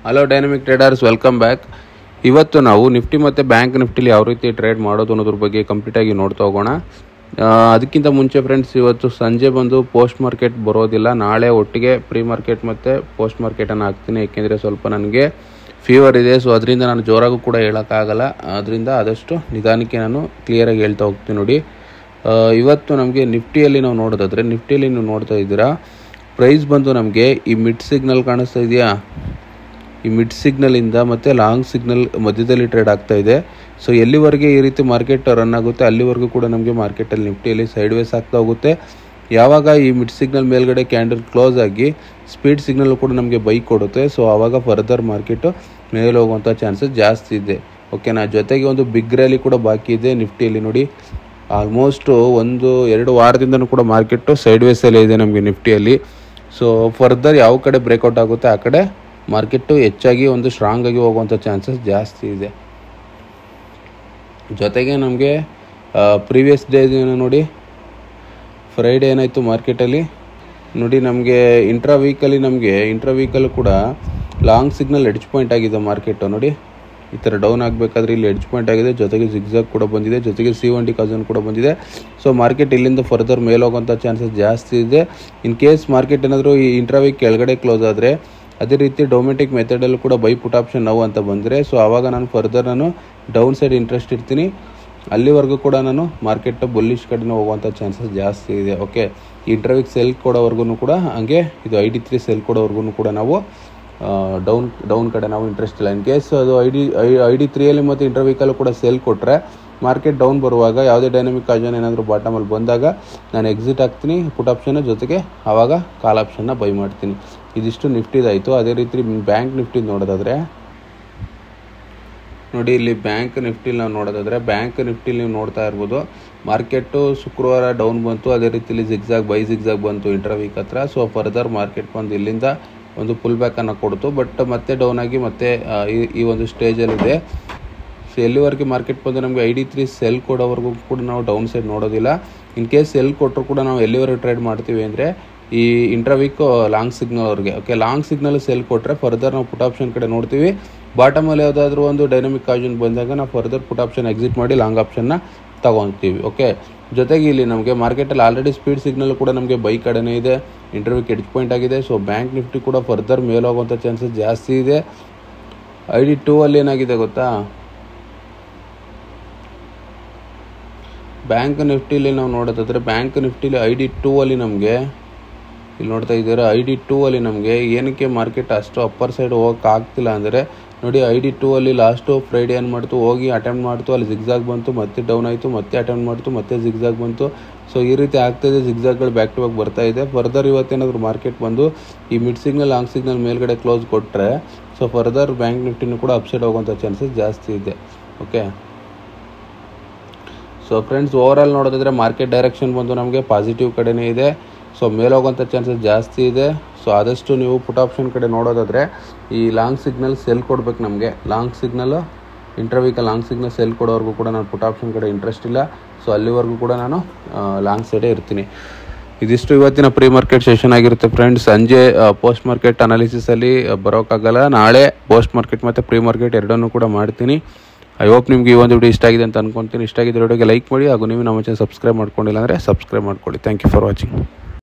Hello dynamic traders, welcome back. ಇವತ್ತು ನಾವು Nifty ಮತ್ತು ಬ್ಯಾಂಕ್ ನಿಫ್ಟಿಲಿ ಯಾವ ರೀತಿ ಟ್ರೇಡ್ ಮಾಡೋದು ಅನ್ನೋದ್ರ ಬಗ್ಗೆ ಕಂಪ್ಲೀಟಾಗಿ ನೋಡ್ತಾ ಹೋಗೋಣ. ಅದಕ್ಕಿಂತ ಮುಂಚೆ ಫ್ರೆಂಡ್ಸ್, ಇವತ್ತು ಸಂಜೆ ಬಂದು ಪೋಸ್ಟ್ ಮಾರ್ಕೆಟ್ ಬರೋದಿಲ್ಲ. ನಾಳೆ ಒಟ್ಟಿಗೆ ಪ್ರೀ ಮಾರ್ಕೆಟ್ ಮತ್ತು ಪೋಸ್ಟ್ ಮಾರ್ಕೆಟನ್ನು ಹಾಕ್ತೀನಿ. ಏಕೆಂದರೆ ಸ್ವಲ್ಪ ನನಗೆ ಫೀವರ್ ಇದೆ, ಸೊ ಅದರಿಂದ ನಾನು ಜೋರಾಗೂ ಕೂಡ ಹೇಳೋಕ್ಕಾಗಲ್ಲ. ಅದರಿಂದ ಆದಷ್ಟು ನಿಧಾನಕ್ಕೆ ನಾನು ಕ್ಲಿಯರಾಗಿ ಹೇಳ್ತಾ ಹೋಗ್ತೀನಿ. ನೋಡಿ, ಇವತ್ತು ನಮಗೆ ನಿಫ್ಟಿಯಲ್ಲಿ ನಾವು ನೋಡೋದಾದರೆ, ನಿಫ್ಟಿಯಲ್ಲಿ ನೀವು ನೋಡ್ತಾ ಇದ್ದೀರಾ, ಪ್ರೈಸ್ ಬಂದು ನಮಗೆ ಈ ಮಿಡ್ ಸಿಗ್ನಲ್ ಕಾಣಿಸ್ತಾ ಇದೆಯಾ, ಈ ಮಿಡ್ ಸಿಗ್ನಲಿಂದ ಮತ್ತು ಲಾಂಗ್ ಸಿಗ್ನಲ್ ಮಧ್ಯದಲ್ಲಿ ಟ್ರೇಡ್ ಆಗ್ತಾ ಇದೆ. ಸೊ ಎಲ್ಲಿವರೆಗೆ ಈ ರೀತಿ ಮಾರ್ಕೆಟ್ ರನ್ ಆಗುತ್ತೆ ಅಲ್ಲಿವರೆಗೂ ಕೂಡ ನಮಗೆ ಮಾರ್ಕೆಟಲ್ಲಿ ನಿಫ್ಟಿಯಲ್ಲಿ ಸೈಡ್ ವೇಸ್ ಆಗ್ತಾ ಹೋಗುತ್ತೆ. ಯಾವಾಗ ಈ ಮಿಡ್ ಸಿಗ್ನಲ್ ಮೇಲ್ಗಡೆ ಕ್ಯಾಂಡಲ್ ಕ್ಲೋಸ್ ಆಗಿ ಸ್ಪೀಡ್ ಸಿಗ್ನಲ್ ಕೂಡ ನಮಗೆ ಬೈ ಕೊಡುತ್ತೆ, ಸೊ ಆವಾಗ ಫರ್ದರ್ ಮಾರ್ಕೆಟು ಮೇಲೆ ಹೋಗುವಂಥ ಚಾನ್ಸಸ್ ಜಾಸ್ತಿ ಇದೆ. ಓಕೆನಾ. ಜೊತೆಗೆ ಒಂದು ಬಿಗ್ ರ್ಯಾಲಿ ಕೂಡ ಬಾಕಿ ಇದೆ ನಿಫ್ಟಿಯಲ್ಲಿ. ನೋಡಿ, ಆಲ್ಮೋಸ್ಟು 1-2 ವಾರದಿಂದನೂ ಕೂಡ ಮಾರ್ಕೆಟು ಸೈಡ್ ವೇಸಲ್ಲೇ ಇದೆ ನಮಗೆ ನಿಫ್ಟಿಯಲ್ಲಿ. ಸೊ ಫರ್ದರ್ ಯಾವ ಕಡೆ ಬ್ರೇಕೌಟ್ ಆಗುತ್ತೆ ಆ ಕಡೆ ಮಾರ್ಕೆಟು ಹೆಚ್ಚಾಗಿ ಒಂದು ಸ್ಟ್ರಾಂಗ್ ಆಗಿ ಹೋಗುವಂಥ ಚಾನ್ಸಸ್ ಜಾಸ್ತಿ ಇದೆ. ಜೊತೆಗೆ ನಮಗೆ ಪ್ರೀವಿಯಸ್ ಡೇ ನೋಡಿ, ಫ್ರೈಡೇ ಏನಾಯಿತು ಮಾರ್ಕೆಟಲ್ಲಿ ನೋಡಿ, ನಮಗೆ ಇಂಟ್ರಾ ವೀಕಲ್ಲಿ ಕೂಡ ಲಾಂಗ್ ಸಿಗ್ನಲ್ ಎಡ್ಜ್ ಪಾಯಿಂಟ್ ಆಗಿದೆ ಮಾರ್ಕೆಟು. ನೋಡಿ, ಈ ಥರ ಡೌನ್ ಆಗಬೇಕಾದ್ರೆ ಇಲ್ಲಿ ಎಡ್ಜ್ ಪಾಯಿಂಟ್ ಆಗಿದೆ, ಜೊತೆಗೆ ಜಿಗ್ಜಾಗ್ ಕೂಡ ಬಂದಿದೆ, ಜೊತೆಗೆ C1D ಕಾಜನ್ ಕೂಡ ಬಂದಿದೆ. ಸೊ ಮಾರ್ಕೆಟ್ ಇಲ್ಲಿಂದ ಫರ್ದರ್ ಮೇಲೆ ಹೋಗೋಂಥ ಚಾನ್ಸಸ್ ಜಾಸ್ತಿ ಇದೆ. ಇನ್ ಕೇಸ್ ಮಾರ್ಕೆಟ್ ಏನಾದರೂ ಈ ಇಂಟ್ರಾ ವೀಕ್ ಕೆಳಗಡೆ ಕ್ಲೋಸ್ ಆದರೆ, ಅದೇ ರೀತಿ ಡೊಮೆಟಿಕ್ ಮೆಥಡಲ್ಲೂ ಕೂಡ ಬೈ ಪುಟ್ ಆಪ್ಷನ್ ನಾವು ಅಂತ ಬಂದರೆ, ಸೊ ಆವಾಗ ನಾನು ಫರ್ದರ್ ಡೌನ್ ಸೈಡ್ ಇಂಟ್ರೆಸ್ಟ್ ಇರ್ತೀನಿ. ಅಲ್ಲಿವರೆಗೂ ಕೂಡ ನಾನು ಮಾರ್ಕೆಟ್ ಬುಲ್ಲಿಶ್ ಕಡೆನೇ ಹೋಗುವಂಥ ಚಾನ್ಸಸ್ ಜಾಸ್ತಿ ಇದೆ. ಓಕೆ, ಈ ಇಂಟ್ರಾವೀಕ್ ಸೆಲ್ ಕೊಡೋವರೆಗೂ ಕೂಡ ಹಂಗೆ, ಇದು ID3 ಸೆಲ್ ಕೊಡೋವರೆಗೂ ಕೂಡ ನಾವು ಡೌನ್ ಕಡೆ ನಾವು ಇಂಟ್ರೆಸ್ಟ್ ಇಲ್ಲ. ಇನ್ ಕೇಸ್ ಅದು ID3ಯಲ್ಲಿ ಮತ್ತು ಇಂಟ್ರಾವೀಕಲ್ಲೂ ಕೂಡ ಸೆಲ್ ಕೊಟ್ಟರೆ, ಮಾರ್ಕೆಟ್ ಡೌನ್ ಬರುವಾಗ ಯಾವುದೇ ಡೈನಮಿಕ್ ಆಪ್ಷನ್ ಏನಾದರೂ ಬಾಟಮಲ್ಲಿ ಬಂದಾಗ ನಾನು ಎಕ್ಸಿಟ್ ಆಗ್ತೀನಿ ಪುಟ್ ಆಪ್ಷನ್ನ ಜೊತೆಗೆ, ಆವಾಗ ಕಾಲ್ ಆಪ್ಷನ್ನ ಬೈ ಮಾಡ್ತೀನಿ. ಇದಿಷ್ಟು ನಿಫ್ಟಿದಾಯಿತು. ಅದೇ ರೀತಿ ಬ್ಯಾಂಕ್ ನಿಫ್ಟಿ ನೋಡೋದಾದರೆ ನೋಡಿ, ಇಲ್ಲಿ ಬ್ಯಾಂಕ್ ನಿಫ್ಟಿಲಿ ನಾವು ನೋಡೋದಾದರೆ, ಬ್ಯಾಂಕ್ ನಿಫ್ಟಿಲಿ ನೀವು ನೋಡ್ತಾ ಇರ್ಬೋದು, ಮಾರ್ಕೆಟು ಶುಕ್ರವಾರ ಡೌನ್ ಬಂತು, ಅದೇ ರೀತಿಲಿ ಜಿಗ್ಜಾಗ್ ಬಂತು ಇಂಟ್ರಾ ವೀಕ್ ಹತ್ರ. ಸೊ ಫರ್ದರ್ ಮಾರ್ಕೆಟ್ ಬಂದು ಇಲ್ಲಿಂದ ಒಂದು ಪುಲ್ ಬ್ಯಾಕನ್ನು ಕೊಡ್ತು, ಬಟ್ ಮತ್ತೆ ಡೌನ್ ಆಗಿ ಮತ್ತೆ ಈ ಒಂದು ಸ್ಟೇಜಲ್ಲಿದೆ. ಸೊ ಎಲ್ಲಿವರೆಗೆ ಮಾರ್ಕೆಟ್ ಬಂದು ನಮಗೆ ID3 ಸೆಲ್ ಕೊಡೋವರೆಗೂ ಕೂಡ ನಾವು ಡೌನ್ ಸೈಡ್ ನೋಡೋದಿಲ್ಲ. ಇನ್ ಕೇಸ್ ಸೆಲ್ ಕೊಟ್ಟರು ಕೂಡ ನಾವು ಎಲ್ಲಿವರೆಗೆ ಟ್ರೇಡ್ ಮಾಡ್ತೀವಿ ಅಂದರೆ, ಈ ಇಂಟ್ರಾ ವೀಕ್ ಲಾಂಗ್ ಸಿಗ್ನಲ್ವರೆಗೆ. ಓಕೆ, ಲಾಂಗ್ ಸಿಗ್ನಲ್ ಸೆಲ್ ಕೊಟ್ಟರೆ ಫರ್ದರ್ ನಾವು ಪುಟ್ ಆಪ್ಷನ್ ಕಡೆ ನೋಡ್ತೀವಿ. ಬಾಟಮಲ್ಲಿ ಯಾವುದಾದ್ರೂ ಒಂದು ಡೈನಮಿಕ್ ಆಪ್ಷನ್ ಬಂದಾಗ ನಾವು ಫರ್ದರ್ ಪುಟ್ ಆಪ್ಷನ್ ಎಕ್ಸಿಟ್ ಮಾಡಿ ಲಾಂಗ್ ಆಪ್ಷನ್ನ ತಗೊತೀವಿ. ಓಕೆ, ಜೊತೆಗೆ ಇಲ್ಲಿ ನಮಗೆ ಮಾರ್ಕೆಟಲ್ಲಿ ಆಲ್ರೆಡಿ ಸ್ಪೀಡ್ ಸಿಗ್ನಲ್ ಕೂಡ ನಮಗೆ ಬೈ ಕಡೆನೇ ಇದೆ, ಇಂಟ್ರಾ ವೀಕ್ ಎಡ್ಜ್ ಪಾಯಿಂಟ್ ಆಗಿದೆ. ಸೊ ಬ್ಯಾಂಕ್ ನಿಫ್ಟಿ ಕೂಡ ಫರ್ದರ್ ಮೇಲೆ ಹೋಗುವಂಥ ಚಾನ್ಸಸ್ ಜಾಸ್ತಿ ಇದೆ. ID2 ಅಲ್ಲಿ ಏನಾಗಿದೆ ಗೊತ್ತಾ, ಬ್ಯಾಂಕ್ ನಿಫ್ಟಿಲಿ ನಾವು ನೋಡೋದಾದರೆ, ಬ್ಯಾಂಕ್ ನಿಫ್ಟಿಲಿ ID2 ಅಲ್ಲಿ ನಮಗೆ ಇಲ್ಲಿ ನೋಡ್ತಾ ಇದ್ದೀರಾ, ID2 ಅಲ್ಲಿ ನಮಗೆ ಏನಕ್ಕೆ ಮಾರ್ಕೆಟ್ ಅಷ್ಟು ಅಪ್ಪರ್ ಸೈಡ್ ಹೋಗೋಕೆ ಆಗ್ತಿಲ್ಲ ಅಂದರೆ, ನೋಡಿ ID2 ಅಲ್ಲಿ ಲಾಸ್ಟು ಫ್ರೈಡೇ ಏನು ಮಾಡ್ತು, ಹೋಗಿ ಅಟೆಂಪ್ಟ್ ಮಾಡ್ತು, ಅಲ್ಲಿ ಜಿಗ್ಜಾಗ್ ಬಂತು, ಮತ್ತೆ ಡೌನ್ ಆಯಿತು, ಮತ್ತೆ ಅಟೆಂಪ್ಟ್ ಮಾಡ್ತು, ಮತ್ತೆ ಜಿಗ್ಜಾಗ್ ಬಂತು. ಸೊ ಈ ರೀತಿ ಆಗ್ತಾಯಿದೆ, ಜಿಗ್ಜಾಗ್ಗಳು ಬ್ಯಾಕ್ ಟು ಬ್ಯಾಕ್ ಬರ್ತಾ ಇದೆ. ಫರ್ದರ್ ಇವತ್ತೇನಾದರೂ ಮಾರ್ಕೆಟ್ ಬಂದು ಈ ಮಿಡ್ ಸಿಗ್ನಲ್ ಲಾಂಗ್ ಸಿಗ್ನಲ್ ಮೇಲ್ಗಡೆ ಕ್ಲೋಸ್ ಕೊಟ್ಟರೆ, ಸೊ ಫರ್ದರ್ ಬ್ಯಾಂಕ್ ನಿಫ್ಟಿನೂ ಕೂಡ ಅಪ್ಸೈಡ್ ಹೋಗುವಂಥ ಚಾನ್ಸಸ್ ಜಾಸ್ತಿ ಇದೆ. ಓಕೆ, ಸೊ ಫ್ರೆಂಡ್ಸ್, ಓವರಾಲ್ ನೋಡೋದಾದರೆ ಮಾರ್ಕೆಟ್ ಡೈರೆಕ್ಷನ್ ಬಂದು ನಮಗೆ ಪಾಸಿಟಿವ್ ಕಡೆನೇ ಇದೆ. ಸೊ ಮೇಲೆ ಹೋಗೋಂಥ ಚಾನ್ಸಸ್ ಜಾಸ್ತಿ ಇದೆ. ಸೊ ಆದಷ್ಟು ನೀವು ಪುಟ್ ಆಪ್ಷನ್ ಕಡೆ ನೋಡೋದಾದರೆ, ಈ ಲಾಂಗ್ ಸಿಗ್ನಲ್ ಸೆಲ್ ಕೊಡಬೇಕು ನಮಗೆ. ಲಾಂಗ್ ಸಿಗ್ನಲ್ ಇಂಟ್ರಾ ವೀಕಲ್ಲಿ ಲಾಂಗ್ ಸಿಗ್ನಲ್ ಸೆಲ್ ಕೊಡೋವರೆಗೂ ಕೂಡ ನಾನು ಪುಟ್ ಆಪ್ಷನ್ ಕಡೆ ಇಂಟ್ರೆಸ್ಟ್ ಇಲ್ಲ. ಸೊ ಅಲ್ಲಿವರೆಗೂ ಕೂಡ ನಾನು ಲಾಂಗ್ ಸೈಡೇ ಇರ್ತೀನಿ. ಇದಿಷ್ಟು ಇವತ್ತಿನ ಪ್ರೀ ಮಾರ್ಕೆಟ್ ಸೆಷನ್ ಆಗಿರುತ್ತೆ ಫ್ರೆಂಡ್ಸ್. ಸಂಜೆ ಪೋಸ್ಟ್ ಮಾರ್ಕೆಟ್ ಅನಾಲಿಸಿಸಲ್ಲಿ ಬರೋಕ್ಕಾಗಲ್ಲ. ನಾಳೆ ಪೋಸ್ಟ್ ಮಾರ್ಕೆಟ್ ಮತ್ತು ಪ್ರೀ ಮಾರ್ಕೆಟ್ ಎರಡನ್ನೂ ಕೂಡ ಮಾಡ್ತೀನಿ. ಐ ಹೋಪ್ ನಿಮಗೆ ಈ ಒಂದು ವಿಡಿಯೋ ಇಷ್ಟ ಆಗಿದೆ ಅಂತ ಅನ್ಕೊತೀನಿ. ಇಷ್ಟ ಆಗಿದ್ದ ವಿಡಿಯೋಗೆ ಲೈಕ್ ಮಾಡಿ, ಹಾಗೂ ನೀವು ನಮ್ಮ ಚಾನಲ್ ಸಬ್ಸ್ಕ್ರೈಬ್ ಮಾಡ್ಕೊಂಡಿಲ್ಲ ಅಂದರೆ ಸಬ್ಸ್ಕ್ರೈಬ್ ಮಾಡ್ಕೊಳ್ಳಿ. Thank you for watching.